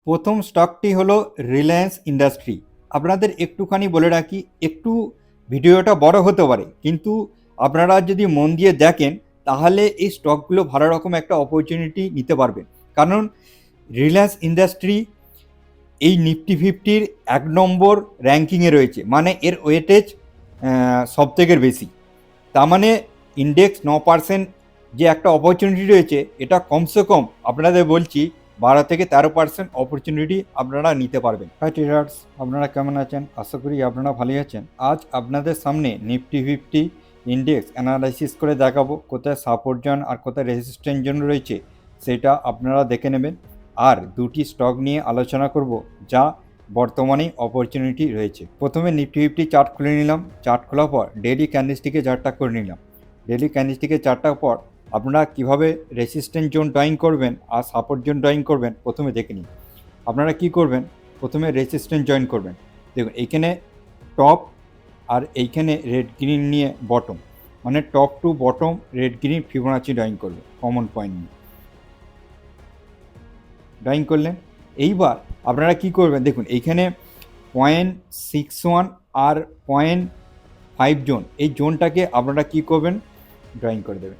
প্রথম স্টকটি হলো রিলায়েন্স ইন্ডাস্ট্রি। আপনাদের একটুখানি বলে রাখি, একটু ভিডিওটা বড় হতে পারে, কিন্তু আপনারা যদি মন দিয়ে দেখেন তাহলে এই স্টকগুলো ভালো রকম একটা অপরচুনিটি নিতে পারবেন। কারণ রিলায়েন্স ইন্ডাস্ট্রি এই নিফটি ফিফটির ১ নম্বর র্যাঙ্কিংয়ে রয়েছে, মানে এর ওয়েটেজ সব থেকে বেশি। তার মানে ইন্ডেক্স ৯% যে একটা অপরচুনিটি রয়েছে, এটা কমসে কম আপনাদের বলছি ১২ থেকে ১৩% অপরচুনিটি আপনারা নিতে পারবেন। হাই ট্রেডার্স, আপনারা কেমন আছেন? আশা করি আপনারা ভালোই আছেন। আজ আপনাদের সামনে নিফটি ফিফটি ইন্ডেক্স অ্যানালাইসিস করে দেখাবো কোথায় সাপোর্ট জোন আর কোথায় রেজিস্ট্যান্স জোন রয়েছে, সেটা আপনারা দেখে নেবেন। আর দুটি স্টক নিয়ে আলোচনা করব যা বর্তমানে অপরচুনিটি রয়েছে। প্রথমে নিফটি ফিফটি চার্ট খুলে নিলাম। চার্ট খোলার পর ডেইলি ক্যান্ডেলস্টিকে চার্টটা করে নিলাম। ডেইলি ক্যান্ডেলস্টিকে চার্টটার পর আপনারা কিভাবে রেসিস্ট্যান্স জোন ড্রয়িং করবেন আর সাপোর্ট জোন ড্রয়িং করবেন প্রথমে দেখে নিন। আপনারা কি করবেন, প্রথমে রেসিস্ট্যান্স জয়েন করবেন। দেখুন এইখানে টপ আর এইখানে রেড গ্রিন নিয়ে বটম, মানে top to bottom red green Fibonacci drawing করবে কমন পয়েন্ট নিয়ে। ড্রয়িং করলেন, এইবার আপনারা কি করবেন, দেখুন এইখানে 0.61 আর 0.5 জোন, এই জোনটাকে আপনারা কি করবেন, ড্রয়িং করে দেবেন।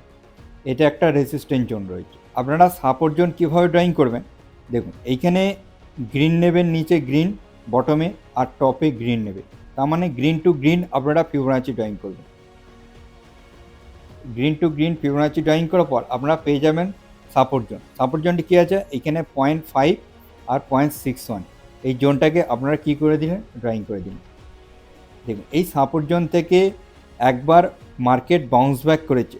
এটা একটা রেসিস্ট্যান্স জোন রয়েছে। আপনারা সাপোর্ট জোন কীভাবে ড্রয়িং করবেন, দেখুন এইখানে গ্রিন নেবেন, নিচে গ্রিন বটমে, আর টপে গ্রিন নেবে। তার মানে গ্রিন টু গ্রিন আপনারা ফিবোনাচি ড্রয়িং করবেন। Green to green Fibonacci drawing করার পর আপনারা পেয়ে যাবেন সাপোর্ট জোন। সাপোর্ট জোনটি কী আছে, এখানে 0.5 আর 0.61, এই জোনটাকে আপনারা কি করে দিলেন, ড্রয়িং করে দিলেন। দেখুন এই সাপোর্ট জোন থেকে একবার মার্কেট বাউন্স ব্যাক করেছে,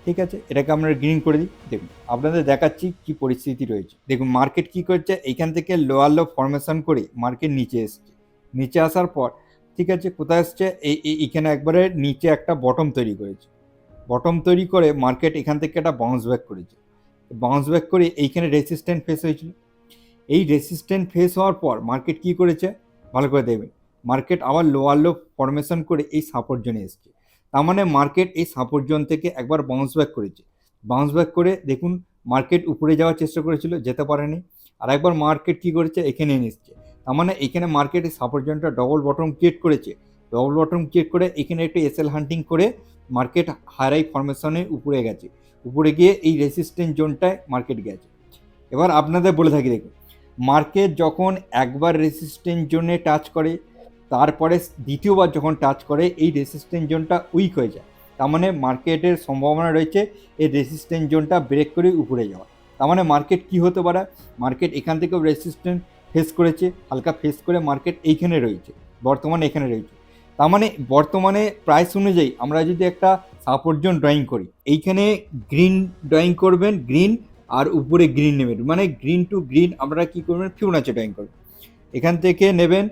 ঠিক আছে, এটাকে আমরা গ্রিন করে দিই। দেখুন আপনাদের দেখাচ্ছি কি পরিস্থিতি রয়েছে। দেখুন মার্কেট কি করছে, এইখান থেকে লোয়ার লো ফরমেশন করে মার্কেট নিচে এসছে। নিচে আসার পর ঠিক আছে, কোথায় এসছে, এইখানে একবারে নিচে একটা বটম তৈরি করেছে। বটম তৈরি করে মার্কেট এখান থেকে একটা বাউন্স ব্যাক করেছে। বাউন্স ব্যাক করে এইখানে রেসিস্ট্যান্ট ফেস হয়েছিল। এই রেসিস্ট্যান্ট ফেস হওয়ার পর মার্কেট কি করেছে, ভালো করে দেখবেন, মার্কেট আবার লোয়ার লো ফরমেশন করে এই সাপোর্ট জোনে এসছে। তার মানে মার্কেট এই সাপোর্ট জোন থেকে একবার বাউন্স ব্যাক করেছে। বাউন্স ব্যাক করে দেখুন মার্কেট উপরে যাওয়ার চেষ্টা করেছিল, যেতে পারেনি। আর একবার মার্কেট কি করেছে, এখানে এসছে। তার মানে এখানে মার্কেট এই সাপোর্ট জোনটা ডবল বটম ক্রিয়েট করেছে। ডবল বটম ক্রিয়েট করে এখানে একটা এসএল হান্টিং করে মার্কেট হাই ফরমেশনে উপরে গেছে। উপরে গিয়ে এই রেসিস্ট্যান্স জোনটায় মার্কেট গেছে। এবার আপনাদের বলে থাকি, দেখুন মার্কেট যখন একবার রেসিস্ট্যান্স জোনে টাচ করে, তারপরে দ্বিতীয়বার যখন টাচ করে এই রেসিস্ট্যান্স জোনটা উইক হয়ে যায়। তার মানে মার্কেটের সম্ভাবনা রয়েছে এই রেসিস্ট্যান্স জোনটা ব্রেক করে উপরে যাওয়া। তার মানে মার্কেট কি হতে পারে, মার্কেট এখান থেকেও রেসিস্ট্যান্স ফেস করেছে, হালকা ফেস করে মার্কেট এইখানে রয়েছে, বর্তমানে এখানে রয়েছে। তার মানে বর্তমানে প্রাইস অনুযায়ী আমরা যদি একটা সাপোর্ট জোন ড্রয়িং করি, এইখানে গ্রিন ড্রয়িং করবেন, গ্রিন আর উপরে গ্রিন নেবেন, মানে গ্রিন টু গ্রিন আপনারা কী করবেন, ফিবোনাচি ড্রয়িং করবেন। এখান থেকে নেবেন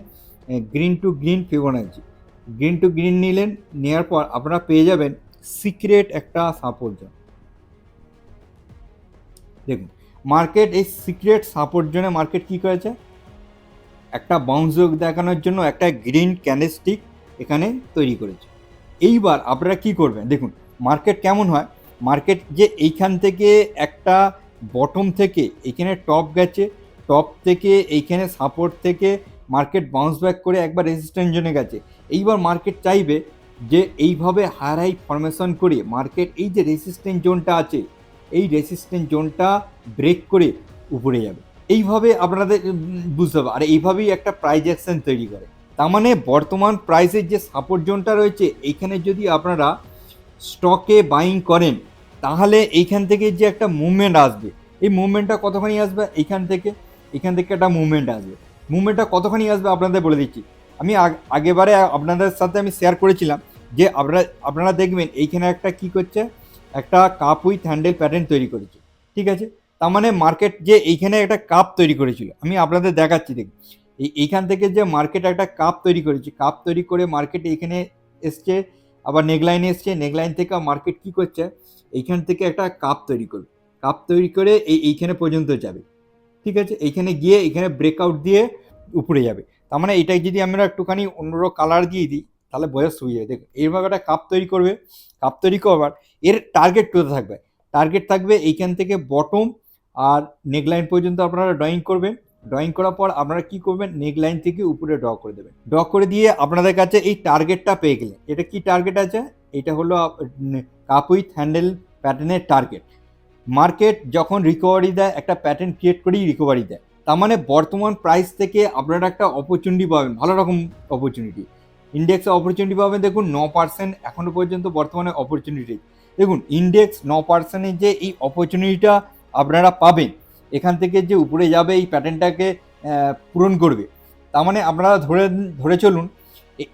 green to green Fibonacci. Green to green নিলেন, নেওয়ার পর আপনারা পেয়ে যাবেন সিক্রেট একটা সাপোর্ট জোন। দেখুন মার্কেট এই সিক্রেট সাপোর্ট জোনে মার্কেট কী করেছে, একটা বাউন্স ব্যাক দেখানোর জন্য একটা গ্রিন ক্যান্ডেলস্টিক এখানে তৈরি করেছে। এইবার আপনারা কি করবেন, দেখুন মার্কেট কেমন হয়, মার্কেট যে এইখান থেকে একটা বটম থেকে এইখানে টপ গেছে, টপ থেকে এইখানে সাপোর্ট থেকে মার্কেট বাউন্স ব্যাক করে একবার রেজিস্ট্যান্স জোনে গেছে। এইবার মার্কেট চাইবে যে এইভাবে হায়ার হাই ফরমেশন করে মার্কেট এই যে রেজিস্ট্যান্স জোনটা আছে, এই রেজিস্ট্যান্স জোনটা ব্রেক করে উপরে যাবে। এইভাবে আপনাদের বুঝতে হবে, আর এইভাবেই একটা প্রাইস অ্যাকশন তৈরি করে। তার মানে বর্তমান প্রাইসের যে সাপোর্ট জোনটা রয়েছে, এইখানে যদি আপনারা স্টকে বাইং করেন তাহলে এইখান থেকে যে একটা মুভমেন্ট আসবে, এই মুভমেন্টটা কতখানি আসবে, এখান থেকে একটা মুভমেন্ট আসবে। মুভমেন্টটা কতখানি আসবে আপনাদের বলে দিচ্ছি। আমি আগেবারে আপনাদের সাথে আমি শেয়ার করেছিলাম যে আপনারা দেখবেন এইখানে একটা কি করছে, একটা কাপ উইথ হ্যান্ডেল প্যাটার্ন তৈরি করেছে, ঠিক আছে। তার মানে মার্কেট যে এইখানে একটা কাপ তৈরি করেছিল, আমি আপনাদের দেখাচ্ছি, দেখুন এইখান থেকে যে মার্কেট একটা কাপ তৈরি করেছে, কাপ তৈরি করে মার্কেট এইখানে এসছে, আবার নেকলাইনে এসছে, নেকলাইন থেকে মার্কেট কি করছে, এইখান থেকে একটা কাপ তৈরি করবে, কাপ তৈরি করে এইখানে পর্যন্ত যাবে, ঠিক আছে। এইখানে গিয়ে এখানে ব্রেকআউট দিয়ে উপরে যাবে। তার মানে এটাই যদি আমরা একটুখানি অন্যরকম কালার দিয়ে দিই তাহলে বোঝা সুবিধা। দেখুন এইভাবে একটা কাপ তৈরি করবে, কাপ তৈরি করবার এর টার্গেট কোথায় থাকবে, টার্গেট থাকবে এইখান থেকে বটম আর নেকলাইন পর্যন্ত আপনারা ড্রয়িং করবেন। ড্রয়িং করার পর আপনারা কি করবেন, নেক লাইন থেকে উপরে ড্র করে দেবেন। ড্র করে দিয়ে আপনাদের কাছে এই টার্গেটটা পেয়ে গেলেন। এটা কি টার্গেট আছে? এটা হলো কাপ উইথ হ্যান্ডেল প্যাটার্নের টার্গেট। মার্কেট যখন রিকভারি দেয়, একটা প্যাটার্ন ক্রিয়েট করেই রিকভারি দেয়। তার মানে বর্তমান প্রাইস থেকে আপনারা একটা অপরচুনিটি পাবেন, ভালো রকম অপরচুনিটি। ইন্ডেক্সে অপরচুনিটি পাবেন দেখুন 9% এখনো পর্যন্ত বর্তমানে অপরচুনিটি। দেখুন ইন্ডেক্স 9%-এর যে এই অপরচুনিটিটা আপনারা পাবেন, এখান থেকে যে উপরে যাবে এই প্যাটার্নটাকে পূরণ করবে। তার মানে আপনারা ধরে চলুন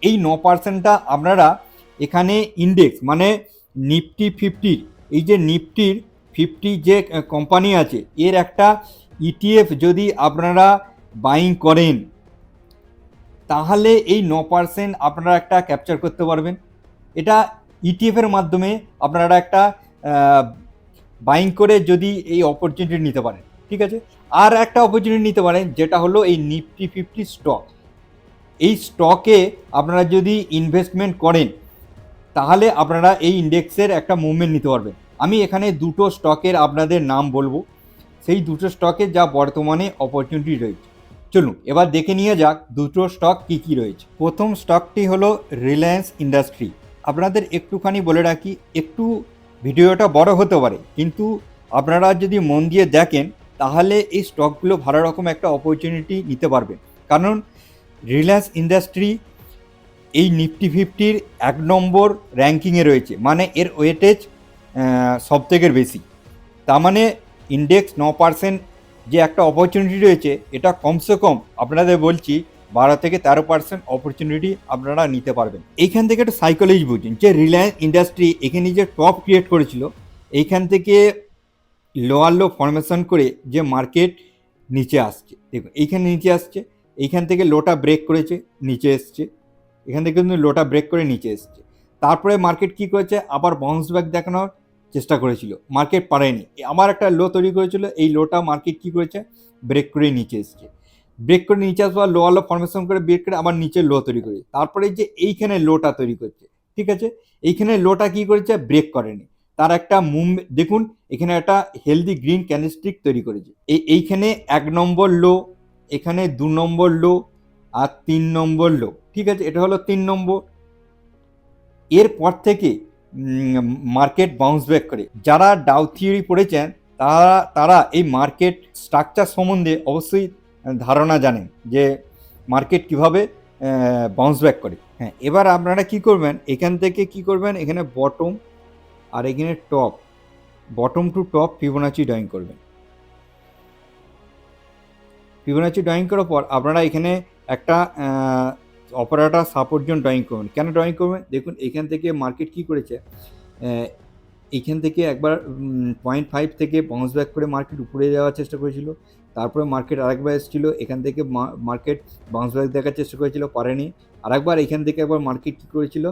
এই 9%টা আপনারা এখানে ইন্ডেক্স মানে নিফটি 50, এই যে নিফটির 50 যে কোম্পানি আছে এর একটা ইটিএফ যদি আপনারা বাইং করেন, তাহলে এই 9% আপনারা একটা ক্যাপচার করতে পারবেন। এটা ইটিএফের মাধ্যমে আপনারা একটা বাইং করে যদি এই অপরচুনিটি নিতে পারেন, ঠিক আছে। আর একটা অপরচুনিটি নিতে পারেন, যেটা হলো এই নিফটি 50 স্টক। এই স্টকে আপনারা যদি ইনভেস্টমেন্ট করেন, তাহলে আপনারা এই ইন্ডেক্সের একটা মুভমেন্ট নিতে পারবেন। আমি এখানে দুটো স্টকের আপনাদের নাম বলবো, সেই দুটো স্টকে যা বর্তমানে অপরচুনিটি রয়েছে। চলুন এবার দেখে নিয়ে যাক দুটো স্টক কি কি রয়েছে। প্রথম স্টকটি হলো রিলায়েন্স ইন্ডাস্ট্রি। আপনাদের একটুখানি বলে রাখি, একটু ভিডিওটা বড় হতে পারে, কিন্তু আপনারা যদি মন দিয়ে দেখেন তাহলে এই স্টকগুলো ভালো রকম একটা অপরচুনিটি নিতে পারবেন। কারণ রিলায়েন্স ইন্ডাস্ট্রি এই নিফটি 50-র 1 নম্বর র্যাঙ্কিংয়ে রয়েছে, মানে এর ওয়েটেজ সবথেকে বেশি। তার মানে ইন্ডেক্স 9% যে একটা অপরচুনিটি রয়েছে, এটা কমসে কম আপনাদের বলছি 12-13% অপরচুনিটি আপনারা নিতে পারবেন। এইখান থেকে একটা সাইকোলজি বুঝুন, যে রিলায়েন্স ইন্ডাস্ট্রি এখানে যে টপ ক্রিয়েট করেছিল, এইখান থেকে লোয়ার লো ফরমেশন করে যে মার্কেট নিচে আসছে, দেখুন এইখানে নিচে আসছে, এইখান থেকে লোটা ব্রেক করেছে, নিচে এসছে, এখান থেকে কিন্তু লোটা ব্রেক করে নিচে এসছে। তারপরে মার্কেট কি করেছে, আবার বাউন্স ব্যাক দেখানোর চেষ্টা করেছিল, মার্কেট পারেনি, আবার একটা লো তৈরি করেছিল, এই লোটা মার্কেট কি করেছে, ব্রেক করে নিচে এসছে। ব্রেক করে নিচে আসবার লোয়ার লো ফরমেশন করে ব্রেক করে আবার নিচে লো তৈরি করে, তারপরে যে এইখানে লোটা তৈরি করছে, ঠিক আছে। এইখানে লোটা কি করেছে, ব্রেক করেনি, তার একটা মুভমেন্ট দেখুন, এখানে একটা হেলদি গ্রিন ক্যান্ডেলস্টিক তৈরি করেছে। এইখানে 1 নম্বর লো, এখানে 2 নম্বর লো, আর 3 নম্বর লো, ঠিক আছে, এটা হলো 3 নম্বর। এরপর থেকে মার্কেট বাউন্স ব্যাক করে। যারা ডাউ থিওরি পড়েছেন তারা এই মার্কেট স্ট্রাকচার সম্বন্ধে অবশ্যই ধারণা জানেন, যে মার্কেট কিভাবে বাউন্স ব্যাক করে। হ্যাঁ, এবার আপনারা কি করবেন, এখান থেকে কি করবেন, এখানে বটম আর এখানে top, bottom to top Fibonacci ড্রয়িং করবেন। ফিবোনাচি ড্রয়িং করার পর আপনারা এখানে একটা অপারেটর সাপোর্ট জোন ড্রয়িং করবেন। কেন ড্রয়িং করবেন, দেখুন এখান থেকে মার্কেট কি করেছে, এইখান থেকে একবার 0.5 থেকে বাউন্স ব্যাক করে মার্কেট উপরে যাওয়ার চেষ্টা করেছিল, তারপরে মার্কেট আরেকবার এসেছিলো, এখান থেকে মার্কেট বাউন্স ব্যাক দেখার চেষ্টা করেছিল, পারেনি। আরেকবার এখান থেকে একবার মার্কেট কী করেছিল,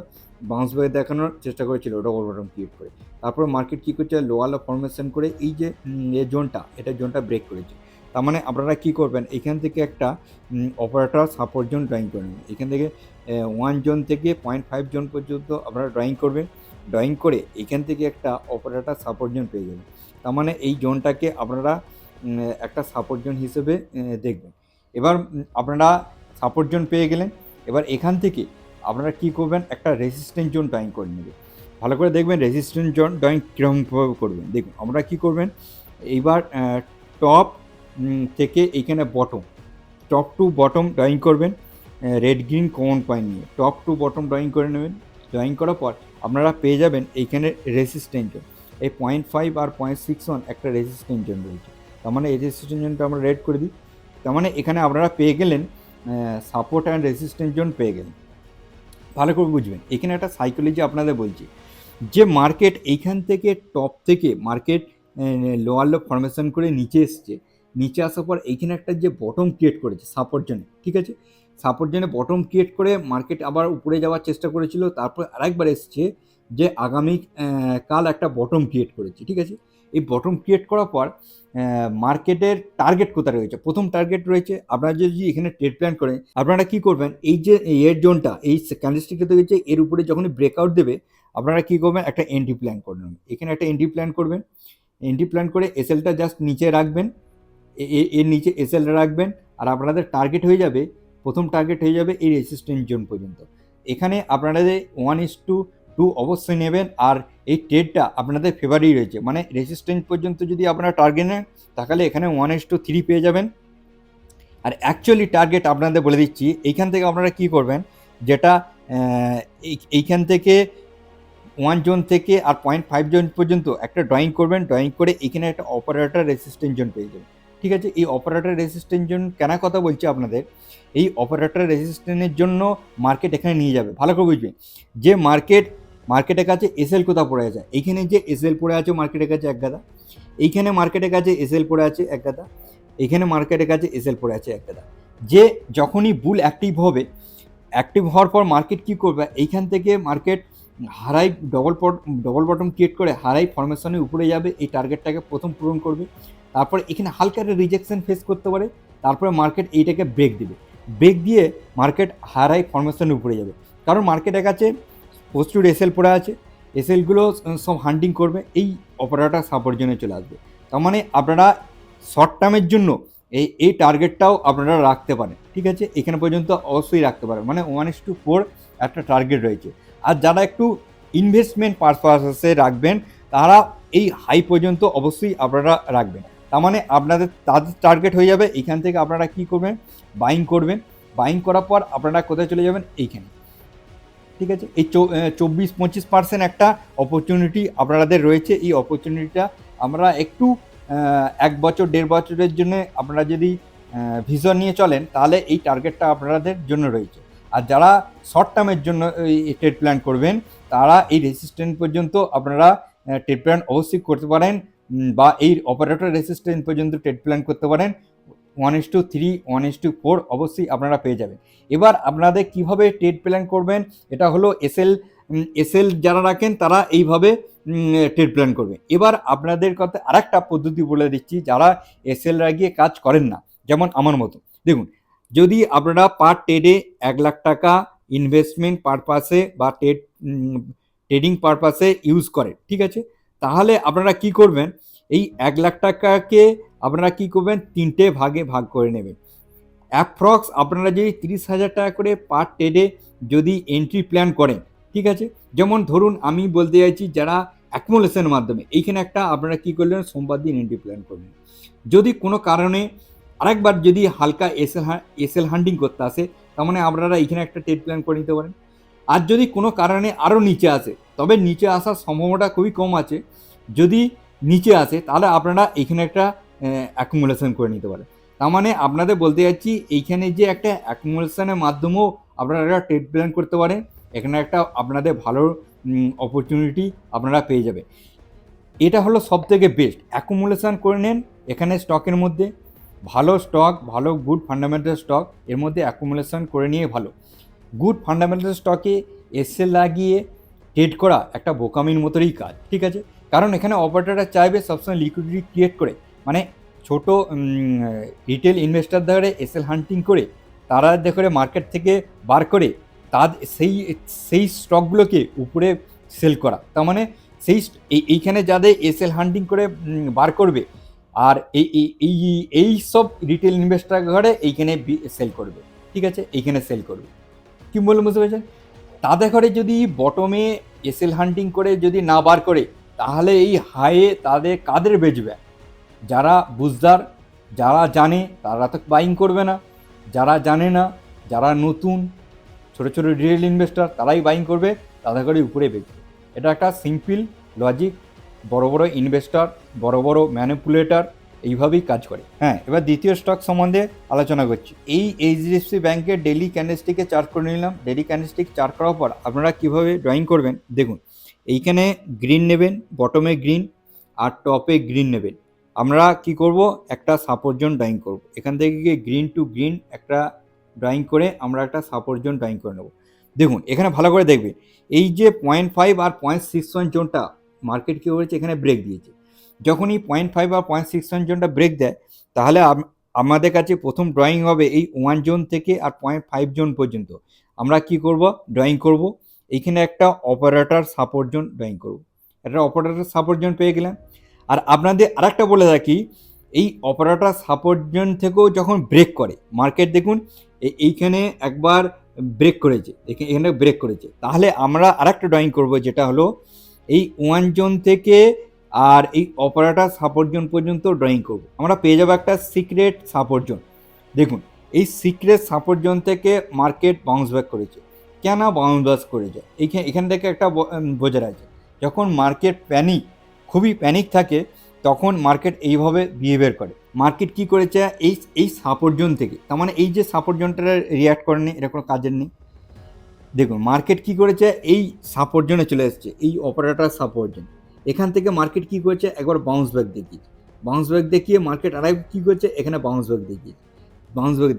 বাউন্স ব্যাক দেখানোর চেষ্টা করেছিল ডবল বটম ক্রিয়েট করে। তারপরে মার্কেট কী করছে, লোয়ার ফরমেশন করে এই যে জোনটা, এটা জোনটা ব্রেক করেছে। তার মানে আপনারা কী করবেন, এখান থেকে একটা অপারেটর সাপোর্ট জোন ড্রয়িং করে নেবেন। এখান থেকে 1 জোন থেকে 0.5 জোন পর্যন্ত আপনারা ড্রয়িং করবেন। ড্রয়িং করে এখান থেকে একটা অপারেটর সাপোর্ট জোন পেয়ে যাবেন। তার মানে এই জোনটাকে আপনারা একটা সাপোর্ট জোন হিসেবে দেখবেন। এবার আপনারা সাপোর্ট জোন পেয়ে গেলেন, এবার এখান থেকে আপনারা কি করবেন, একটা রেজিস্ট্যান্স জোন ড্রয়িং করে নেবেন। ভালো করে দেখবেন রেজিস্ট্যান্স জোন ড্রয়িং কীরকমভাবে করবেন। দেখুন আমরা কি করবেন, এইবার টপ থেকে এইখানে bottom, top to bottom drawing করবেন, রেড গ্রিন কমন পয়েন্ট নিয়ে টপ টু বটম ড্রয়িং করে নেবেন। ড্রয়িং করার পর আপনারা পেয়ে যাবেন এইখানে রেজিস্ট্যান্স জোন, এই 0.5 আর 0.61 একটা রেজিস্ট্যান্স জোন রয়েছে। তার মানে এই রেজিস্ট্যান্স জোনটা আমরা রেড করে দিই। তার মানে এখানে আপনারা পেয়ে গেলেন সাপোর্ট অ্যান্ড রেজিস্ট্যান্স জোন পেয়ে গেলেন। ভালো করে বুঝবেন, এখানে একটা সাইকোলজি আপনাদের বলছি, যে মার্কেট এইখান থেকে টপ থেকে মার্কেট লোয়ার লো ফরমেশন করে নিচে এসছে, নিচে আসার পর এইখানে একটা যে বটম ক্রিয়েট করেছে সাপোর্ট জোনে, ঠিক আছে, সাপোর্ট জোনে বটম ক্রিয়েট করে মার্কেট আবার উপরে যাওয়ার চেষ্টা করেছিল, তারপর আরেকবার এসছে যে আগামী কাল একটা বটম ক্রিয়েট করেছে, ঠিক আছে। এই বটম ক্রিয়েট করার পর মার্কেটের টার্গেট কোথায় রয়েছে, প্রথম টার্গেট রয়েছে, আপনারা যদি এখানে ট্রেড প্ল্যান করেন, আপনারা কি করবেন, এই যে এর জোনটা এই ক্যান্ডেলস্টিকটা দেখেছে, এর উপরে যখনই ব্রেকআউট দেবে আপনারা কি করবেন, একটা এন্ট্রি প্ল্যান করবেন। এখানে একটা এন্ট্রি প্ল্যান করবেন, এন্ট্রি প্ল্যান করে এসএলটা জাস্ট নিচে রাখবেন, এর নিচে এসএল রাখবেন, আর আপনাদের টার্গেট হয়ে যাবে, প্রথম টার্গেট হয়ে যাবে এই রেসিস্ট্যান্স জোন পর্যন্ত। এখানে আপনাদের 1:2 অবশ্যই নেবেন, আর এই ট্রেডটা আপনাদের ফেভারেই রয়েছে, মানে রেসিস্ট্যান্স পর্যন্ত যদি আপনারা টার্গেট নেন তাহলে এখানে 1:3 পেয়ে যাবেন। আর অ্যাকচুয়ালি টার্গেট আপনাদের বলে দিচ্ছি, এইখান থেকে আপনারা কি করবেন, যেটা এইখান থেকে 1 জোন থেকে আর 0.5 জোন পর্যন্ত একটা ড্রয়িং করবেন, ড্রয়িং করে এখানে একটা অপারেটর রেসিস্ট্যান্স জোন পেয়ে যাবেন। ঠিক আছে, এই অপারেটর রেসিস্ট্যান্স জোন কেন কথা বলছি আপনাদের, এই অপারেটর রেসিস্ট্যান্সের জন্য মার্কেট এখানে নিয়ে যাবে। ভালো করে বুঝবেন যে মার্কেটের কাছে এসএল কোথা পড়ে আছে, এইখানে যে এসএল পড়ে আছে মার্কেটের কাছে এক গাদা, এইখানে মার্কেটের কাছে এসএল পড়ে আছে এক গাদা, এখানে মার্কেটের কাছে এসএল পড়ে আছে এক গাদা। যে যখনই বুল অ্যাক্টিভ হবে, অ্যাক্টিভ হওয়ার পর মার্কেট কী করবে, এইখান থেকে মার্কেট হারাই ডবল বটম ক্রিয়েট করে হারাই ফরমেশনের উপরে যাবে, এই টার্গেটটাকে প্রথম পূরণ করবে, তারপরে এখানে হালকা একটা রিজেকশন ফেস করতে পারে, তারপরে মার্কেট এইটাকে ব্রেক দিবে, ব্রেক দিয়ে মার্কেট হারাই ফরমেশনের উপরে যাবে। কারণ মার্কেটের কাছে প্রচুর এসএল পড়ে আছে, এসএলগুলো সব হান্টিং করবে, এই অপারেটর সাপোর্ট জোনে চলে আসবে। তার মানে আপনারা শর্ট টার্মের জন্য এই টার্গেটটাও আপনারা রাখতে পারেন। ঠিক আছে, এখানে পর্যন্ত অবশ্যই রাখতে পারেন, মানে 1:4 একটা টার্গেট রয়েছে। আর যারা একটু ইনভেস্টমেন্ট পারপাসে রাখবেন তারা এই হাই পর্যন্ত অবশ্যই আপনারা রাখবেন। তার মানে আপনাদের তাদের টার্গেট হয়ে যাবে, এইখান থেকে আপনারা কি করবেন, বাইং করবেন, বাইং করার পর আপনারা কোথায় চলে যাবেন, এইখানে। ঠিক আছে, এই 24-25% একটা অপরচুনিটি আপনাদের রয়েছে। এই অপরচুনিটিটা আমরা একটু 1 বছর 1.5 বছরের জন্য আপনারা যদি ভিজন নিয়ে চলেন তাহলে এই টার্গেটটা আপনাদের জন্য রয়েছে। আর যারা শর্ট টার্মের জন্য এই ট্রেড প্ল্যান করবেন তারা এই রেসিস্ট্যান্স পর্যন্ত আপনারা ট্রেড প্ল্যান অবশ্যই করতে পারেন, বা এই অপারেটর রেসিস্ট্যান্স পর্যন্ত ট্রেড প্ল্যান করতে পারেন। 1:3 1:4 অবশ্যই আপনারা পেয়ে যাবেন। এবার আপনাদের কিভাবে ট্রেড প্ল্যান করবেন, এটা হলো এসএল যারা রাখেন তারা এইভাবে ট্রেড প্ল্যান করবে। এবার আপনাদের কথা আরেকটা পদ্ধতি বলে দিচ্ছি, যারা এসএল লাগিয়ে কাজ করেন না, যেমন আমার মতো। দেখুন, যদি আপনারা পার ট্রেডে 1 লাখ টাকা ইনভেস্টমেন্ট পারপাসে বা ট্রেডিং পারপাসে ইউজ করেন, ঠিক আছে, তাহলে আপনারা কি করবেন, এই 1 লাখ টাকাকে আপনারা কি করবেন, 3টে ভাগে ভাগ করে নেবেন। অ্যাপ্রক্স আপনারা যদি 30,000 টাকা করে পার ট্রেডে যদি এন্ট্রি প্ল্যান করেন, ঠিক আছে, যেমন ধরুন আমি বলতে চাইছি যারা অ্যাকুমুলেশনের মাধ্যমে, এইখানে একটা আপনারা কি করলেন, সোমবার দিন এন্ট্রি প্ল্যান করলেন। যদি কোনো কারণে আরেকবার যদি হালকা এসএল হান্টিং করতে আসে, তার মানে আপনারা এখানে একটা ট্রেড প্ল্যান করে নিতে পারেন। আর যদি কোনো কারণে আরও নিচে আসে, তবে নিচে আসার সম্ভাবনাটা খুবই কম আছে, যদি নিচে আসে তাহলে আপনারা এখানে একটা অ্যাকুমুলেশন করে নিতে পারেন। তার মানে আপনাদের বলতে যাচ্ছি এইখানে যে একটা অ্যাকুমুলেশনের মাধ্যমেও আপনারা একটা ট্রেড প্ল্যান করতে পারেন, এখানে একটা আপনাদের ভালো অপরচুনিটি আপনারা পেয়ে যাবে। এটা হলো সবথেকে বেস্ট, অ্যাকুমুলেশন করে নেন এখানে স্টকের মধ্যে, ভালো স্টক, ভালো গুড ফান্ডামেন্টাল স্টক, এর মধ্যে অ্যাকুমুলেশন করে নিয়ে ভালো। গুড ফান্ডামেন্টাল স্টকে এসএল লাগিয়ে ট্রেড করা একটা বোকামির মতোই কাজ, ঠিক আছে, কারণ এখানে অপারেটররা চাইবে সবসময় লিকুইডিটি ক্রিয়েট করে, মানে ছোট রিটেল ইনভেস্টার ধরে এসএল হান্টিং করে তারা দেখে মার্কেট থেকে বার করে তার সেই স্টকগুলোকে উপরে সেল করা। তার মানে এইখানে যাদের এসএল হান্টিং করে বার করবে, আর এই সব রিটেল ইনভেস্টার ঘরে এইখানে সেল করবে, ঠিক আছে, এইখানে সেল করবে। কি বললাম বুঝতে পেরেছেন? তাদের ঘরে যদি বটমে এসএল হান্টিং করে যদি না বার করে, তাহলে এই হাইয়ে তাদের কাদের বেচবে, যারা বুঝদার, যারা জানে তারা তো বাইং করবে না, যারা জানে না, যারা নতুন ছোটো ছোটো রিটেল ইনভেস্টার তারাই বাইং করবে, তাদের ঘরে উপরে বেচবে। এটা একটা সিম্পল লজিক, বড় বড় ইনভেস্টার, বড় বড় ম্যানিপুলেটর এইভাবেই কাজ করে। হ্যাঁ, এবার দ্বিতীয় স্টক সম্বন্ধে আলোচনা করছি। এই এইচডিএফসি ব্যাংকের ডেলি ক্যান্ডেলস্টিকে চার্ট করে নিলাম। ডেলি ক্যান্ডেলস্টিক চার্ট করার পর আপনারা কীভাবে ড্রয়িং করবেন দেখুন, এইখানে গ্রিন নেবেন, বটমে গ্রিন আর টপে গ্রিন নেবেন। আমরা কি করব, একটা সাপোর্ট জোন ড্রয়িং করব, এখান থেকে গিয়ে গ্রিন টু গ্রিন একটা ড্রয়িং করে আমরা একটা সাপোর্ট জোন ড্রয়িং করে নেব। দেখুন এখানে ভালো করে দেখবেন, এই যে 0.5 আর 0.61 জোনটা মার্কেট কী করেছে, এখানে ব্রেক দিয়েছে। যখনই 0.5 আর 0.61 জোনটা ব্রেক দেয়, তাহলে আমাদের কাছে প্রথম ড্রয়িং হবে এই 1 জোন থেকে আর 0.5 জোন পর্যন্ত আমরা কি করব, ড্রয়িং করব। এইখানে একটা অপারেটর সাপোর্ট জোন ড্রয়িং করব, একটা অপারেটর সাপোর্ট জোন পেয়ে গেলাম। আর আপনাদের আরেকটা বলে রাখি, এই অপারেটর সাপোর্ট জোন থেকেও যখন ব্রেক করে মার্কেট, দেখুন এইখানে একবার ব্রেক করেছে, এখানে ব্রেক করেছে, তাহলে আমরা আরেকটা ড্রয়িং করব, যেটা হলো এই 1 জোন থেকে আর এই অপারেটর সাপোর্ট জোন পর্যন্ত ড্রয়িং করব। আমরা পেয়ে যাবো একটা সিক্রেট সাপোর্ট জোন। দেখুন এই সিক্রেট সাপোর্ট জোন থেকে মার্কেট বাউন্স ব্যাক করেছে। কেন বাউন্স ব্যাক করেছে এখান থেকে একটা বোঝার আছে, যখন মার্কেট খুবই প্যানিক থাকে, তখন মার্কেট এইভাবে বিহেভিয়ার করে। মার্কেট কি করেছে, এই সাপোর্ট জোন থেকে, তার মানে এই যে সাপোর্ট জোনটা রিয়াক্ট করেনি, এটা কোনো কাজের নেই। দেখুন মার্কেট কি করেছে, এই সাপোর্ট জোনে চলে এসেছে, এই অপারেটর সাপোর্ট জোন, এখান থেকে মার্কেট কি করেছে, একবার বাউন্স ব্যাক দেখিয়ে মার্কেট আরেক কি করেছে, এখানে বাউন্স ব্যাক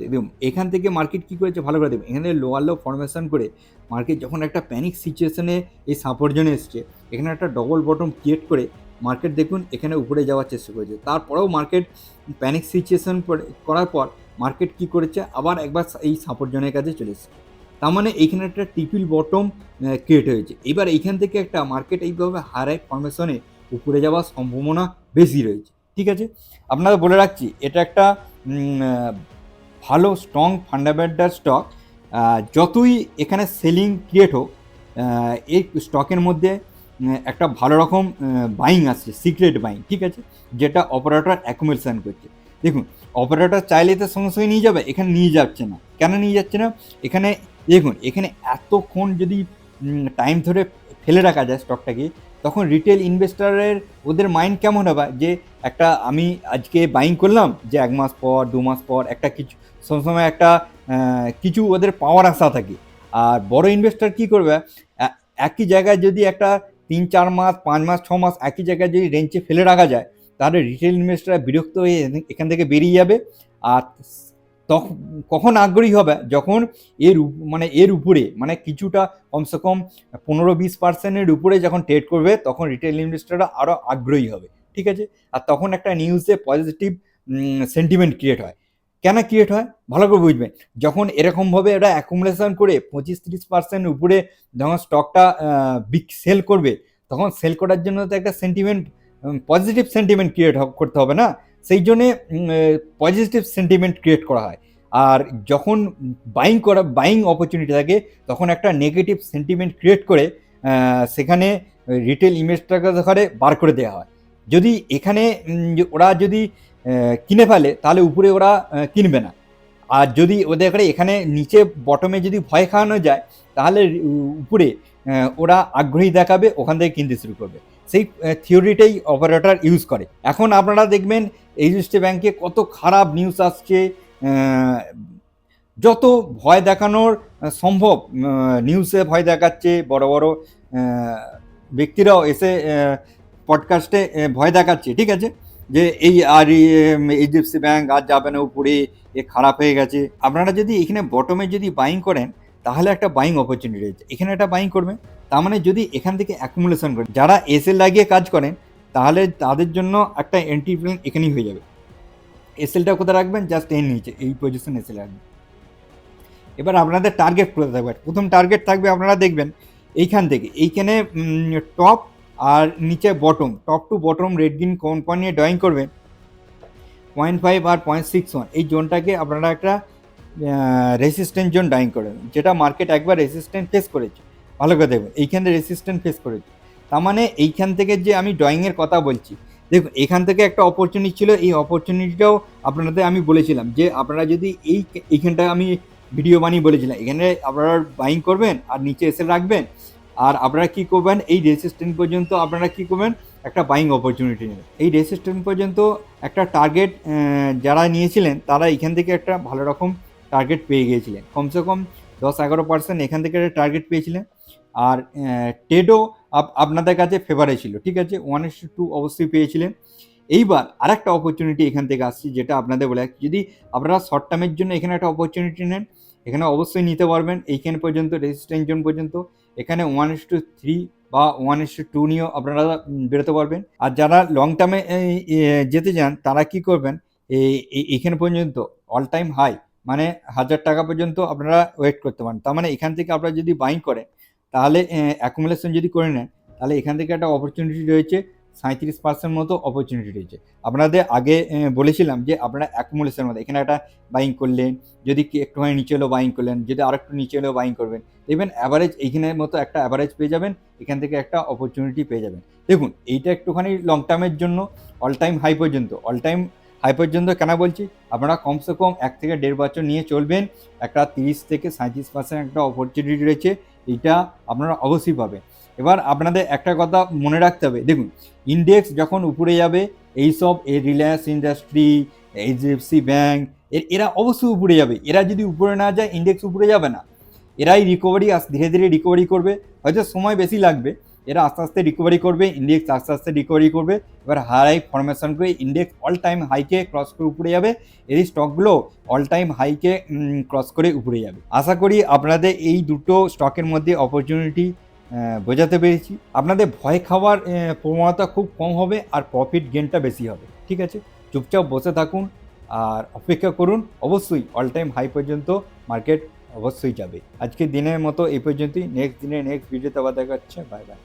দেখুন এখান থেকে মার্কেট কি করেছে, ভালো করে দেখুন, এখানে লোয়ার লো ফরমেশন করে মার্কেট যখন একটা প্যানিক সিচুয়েশনে এই সাপোর্ট জোনে এসছে, এখানে একটা ডবল বটম ক্রিয়েট করে মার্কেট দেখুন এখানে উপরে যাওয়ার চেষ্টা করেছে। তারপরেও মার্কেট প্যানিক সিচুয়েশন করার পর মার্কেট কি করেছে, আবার একবার এই সাপোর্ট জোনের কাছে চলে এসেছে। তার মানে এইখানে একটা ট্রিপল বটম ক্রিয়েট হয়েছে। এবার এইখান থেকে একটা মার্কেট এইভাবে হাই ফরমেশনে উপরে যাওয়ার সম্ভাবনা বেশি রয়েছে। ঠিক আছে, আপনারা বলে রাখছি, এটা একটা ভালো স্ট্রং ফান্ডামেন্টাল স্টক। যতই এখানে সেলিং ক্রিয়েট হোক, এই স্টকের মধ্যে একটা ভালো রকম বাইং আসছে, সিক্রেট বাইং, ঠিক আছে, যেটা অপারেটর অ্যাকুমুলেশন করছে। দেখুন অপারেটর চাইলে তো সঙ্গে সঙ্গে নিয়ে যাবে, এখানে নিয়ে যাচ্ছে না। কেন নিয়ে যাচ্ছে না, এখানে দেখুন এখানে এতক্ষণ যদি টাইম ধরে ফেলে রাখা যায় স্টকটাকে, তখন রিটেল ইনভেস্টারের ওদের মাইন্ড কেমন হবে, যে একটা আমি আজকে বাইং করলাম, যে 1 মাস পর 2 মাস পর একটা কিছু সবসময় একটা কিছু ওদের পাওয়ার আশা থাকে। আর বড় ইনভেস্টর কি করবে, একই জায়গায় যদি একটা 3-4 মাস 5 মাস 6 মাস একই জায়গায় যদি রেঞ্জে ফেলে রাখা যায়, তাহলে রিটেল ইনভেস্টররা বিরক্ত হয়ে এখান থেকে বেরিয়ে যাবে। আর তখন কখন আগ্রহী হবে, যখন এর উপরে মানে কিছুটা কমসে কম 15-20% উপরে যখন ট্রেড করবে, তখন রিটেল ইনভেস্টররা আরও আগ্রহী হবে। ঠিক আছে, আর তখন একটা নিউজে পজিটিভ সেন্টিমেন্ট ক্রিয়েট হয়। কেন ক্রিয়েট হয় ভালো করে বুঝবেন, যখন এরকমভাবে ওরা অ্যাকুমুলেশন করে 25-30% উপরে যখন স্টকটা সেল করবে, তখন সেল করার জন্য তো একটা সেন্টিমেন্ট, পজিটিভ সেন্টিমেন্ট ক্রিয়েট করতে হবে না, সেই জন্যে পজিটিভ সেন্টিমেন্ট ক্রিয়েট করা হয়। আর যখন বাইং অপরচুনিটি থাকে, তখন একটা নেগেটিভ সেন্টিমেন্ট ক্রিয়েট করে সেখানে রিটেল ইনভেস্টরকে ঘরে বার করে দেওয়া হয়। যদি এখানে ওরা যদি কিনে ফেলে, তাহলে উপরে ওরা কিনবে না। আর যদি ওদের এখানে নিচে বটমে যদি ভয় খাওয়ানো যায়, তাহলে উপরে ওরা আগ্রহী দেখাবে, ওখান থেকে কিনতে শুরু করবে। সেই থিওরিটাই অপারেটর ইউজ করে। এখন আপনারা দেখবেন এইচডিএফসি ব্যাংকে কত খারাপ নিউজ আসছে, যত ভয় দেখানোর সম্ভব নিউজে ভয় দেখাচ্ছে, বড় বড় ব্যক্তিরাও এসে পডকাস্টে ভয় দেখাচ্ছে। ঠিক আছে, যে এই আর এইচডিএফসি ব্যাংক আর যাবে না উপরে, এ খারাপ হয়ে গেছে। আপনারা যদি এখানে বটমে যদি বাইং করেন, তাহলে একটা বাইং অপরচুনিটি রয়েছে, এখানে একটা বাইং করবেন। তার মানে যদি এখান থেকে অ্যাকুমুলেশন করেন, যারা এসএল লাগিয়ে কাজ করেন, তাহলে তাদের জন্য একটা এন্ট্রি প্ল্যান এখানেই হয়ে যাবে। এসএলটা কোথায় রাখবেন, জাস্ট এর নিচে এই পজিশন এসএল রাখবেন। এবার আপনাদের টার্গেট কোথায় থাকবে, প্রথম টার্গেট থাকবে আপনারা দেখবেন এইখান থেকে, এইখানে টপ আর নিচে bottom, top to bottom red green company নিয়ে ড্রয়িং করবেন 0.5 আর 0.61, এই জোনটাকে আপনারা একটা রেসিস্ট্যান্ট জোন ড্রয়িং করবেন, যেটা মার্কেট একবার রেসিস্ট্যান্ট ফেস করেছে। ভালো করে দেখবেন এইখানে রেসিস্ট্যান্ট ফেস করেছে, তার মানে এইখান থেকে যে আমি ড্রয়িংয়ের কথা বলছি, দেখুন এখান থেকে একটা অপরচুনিটি ছিল, এই অপরচুনিটিটাও আপনাদের আমি বলেছিলাম যে আপনারা যদি এইখানটা আমি ভিডিও বানিয়ে বলেছিলাম, এখানে আপনারা বাইং করবেন আর নিচে এসে রাখবেন, আর আপনারা কি করবেন, এই রেসিস্ট্যান্ট পর্যন্ত আপনারা কি করবেন, একটা বাইং অপরচুনিটি নেবেন। এই রেসিস্ট্যান্ট পর্যন্ত একটা টার্গেট যারা নিয়েছিলেন, তারা এখান থেকে একটা ভালো রকম টার্গেট পেয়ে গিয়েছিলেন, কমসে কম 10-11% এখান থেকে একটা টার্গেট পেয়েছিলেন। আর টেডও আপনাদের কাছে ফেভারে ছিল, ঠিক আছে, 1:2 অবশ্যই পেয়েছিলেন। এইবার আরেকটা অপরচুনিটি এখান থেকে আসছে, যেটা আপনাদের বলে, যদি আপনারা শর্ট টার্মের জন্য এখানে একটা অপরচুনিটি নেন, এখানে অবশ্যই নিতে পারবেন এইখানে পর্যন্ত, রেজিস্ট্যান্স জোন পর্যন্ত। এখানে 1:3 বা 1:2 নিয়েও আপনারা বেরোতে পারবেন। আর যারা লং টার্মে যেতে চান, তারা কি করবেন, এইখানে পর্যন্ত অল টাইম হাই মানে 1000 টাকা পর্যন্ত আপনারা ওয়েট করতে পারেন। তার মানে এখান থেকে আপনারা যদি বাইং করেন, তাহলে অ্যাকুমুলেশন যদি করে নেন, তাহলে এখান থেকে একটা অপরচুনিটি রয়েছে 37% মতো অপরচুনিটি রয়েছে। আপনাদের আগে বলেছিলাম যে আপনারা অ্যাকুমুলেশনের মধ্যে এখানে একটা বাইং করলেন, যদি কি একটুখানি নিচে এলো বাইং করলেন, যদি আরেকটু নিচে এলেও বাইং করবেন, দেখবেন অ্যাভারেজ এইখানের মতো একটা অ্যাভারেজ পেয়ে যাবেন, এখান থেকে একটা অপরচুনিটি পেয়ে যাবেন। দেখুন এইটা একটুখানি লং টার্মের জন্য অল টাইম হাই পর্যন্ত কেন বলছি, আপনারা কমসে কম 1 থেকে 1.5 বছর নিয়ে চলবেন, একটা 30 থেকে 37% একটা অপরচুনিটি রয়েছে, এইটা আপনারা অবশ্যই পাবেন। এবার আপনাদের একটা কথা মনে রাখতে হবে, দেখুন ইন্ডেক্স যখন উপরে যাবে এইসব রিলায়েন্স ইন্ডাস্ট্রি, এইচডিএফসি ব্যাঙ্ক এরা অবশ্যই উপরে যাবে। এরা যদি উপরে না যায় ইন্ডেক্স উপরে যাবে না। এরাই ধীরে ধীরে রিকভারি করবে, হয়তো সময় বেশি লাগবে, এরা আস্তে আস্তে রিকভারি করবে, ইন্ডেক্স আস্তে আস্তে রিকভারি করবে। এবার হাই ফরমেশন করে ইন্ডেক্স অল টাইম হাইকে ক্রস করে উপরে যাবে, এই স্টকগুলো অল টাইম হাইকে ক্রস করে উপরে যাবে। আশা করি আপনাদের এই দুটো স্টকের মধ্যে অপরচুনিটি বোঝাতে পেরেছি। আপনাদের ভয় খাওয়ার প্রবণতা খুব কম হবে আর প্রফিট গেনটা বেশি হবে। ঠিক আছে, চুপচাপ বসে থাকুন আর অপেক্ষা করুন, অবশ্যই অল টাইম হাই পর্যন্ত মার্কেট অবশ্যই যাবে। আজকের দিনের মতো এই পর্যন্তই, নেক্সট দিনে নেক্সট ভিডিওতে আবার দেখা হচ্ছে। Bye bye.